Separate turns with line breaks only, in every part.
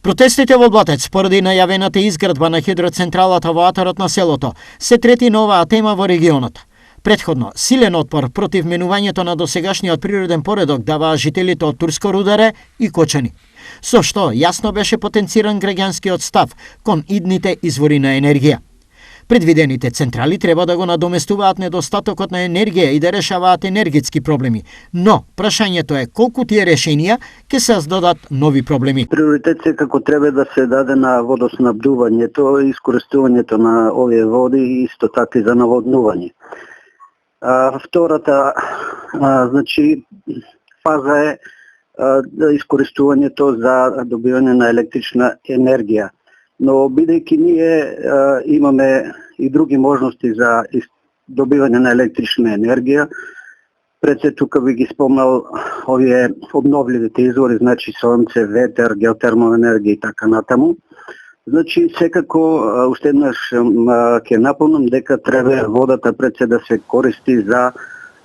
Протестите во Блатец поради најавената изградба на хидроцентралата во атарот на селото се трети на оваа тема во регионот. Предходно, силен отпор против менувањето на досегашниот природен поредок даваа жителите од Турско Рударе и Кочани, со што јасно беше потенциран граѓанскиот став кон идните извори на енергија. Предвидените централи треба да го надоместуваат недостатокот на енергија и да решаваат енергетски проблеми, но прашањето е колку тие решенија ќе создадат нови проблеми.
Приоритет секако треба да се даде на водоснабдувањето и искористувањето на овие води и исто така и за наводнување. Втората фаза е искористувањето за добивање на електрична енергија. Но бидејќи ние имаме и други можности за добивање на електрична енергија, пред се тука би ги спомнал овие обновливите извори, сонце, ветер, геотермална енергија и така натаму. Секако уште еднаш ќе напомнам дека треба водата пред се да се користи за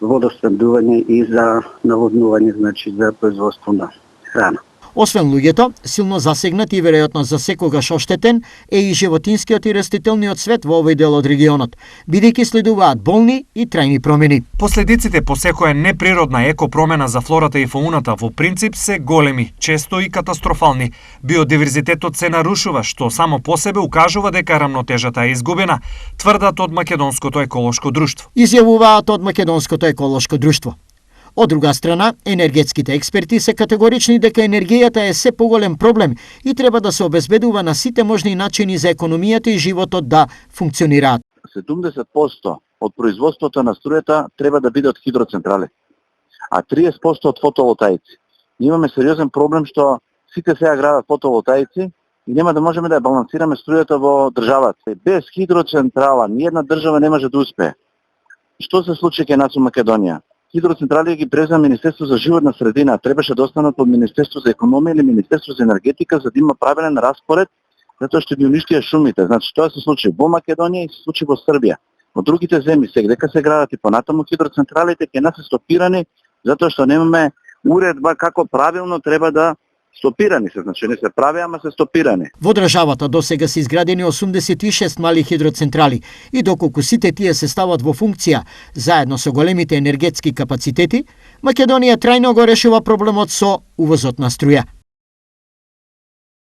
водоснабдување и за наводнување, за производство на храна.
Освен луѓето, силно засегнат и веројатно за секогаш оштетен е и животинскиот и растителниот свет во овој дел од регионот, бидејќи следуваат болни и трајни промени.
Последиците по секоја неприродна екопромена за флората и фауната во принцип се големи, често и катастрофални. Биодиверзитетот се нарушува, што само по себе укажува дека рамнотежата е изгубена, тврдат од Македонското еколошко друштво.
Изјавуваат од Македонското еколошко друштво. Од друга страна, енергетските експерти се категорични дека енергијата е се поголем проблем и треба да се обезбедува на сите можни начини за економијата и животот да функционираат.
70% од производството на струјата треба да биде од хидроцентрали, а 30% од фотоволтаици. Имаме сериозен проблем што сите сега градат фотоволтаици и нема да можеме да ја балансираме струјата во државата. Без хидроцентрала ниједна држава не може да успее. Што се случи кај нас во Македонија? Хидроцентрали ги презна Министерство за животна средина, требаше да останат од Министерство за економија или Министерство за енергетика за да има правилен распоред, затоа што ги уништија шумите. Тоа се случи во Македонија и се случи во Србија. Во другите земји дека се градат и понатаму хидроцентралите ќе нас се стопирани затоа што немаме уредба како правилно треба да стопирани се, не се прави, ама се стопирани.
Во државата досега се изградени 86 мали хидроцентрали и доколку сите тие се стават во функција заедно со големите енергетски капацитети, Македонија трајно го решува проблемот со увозот на струја.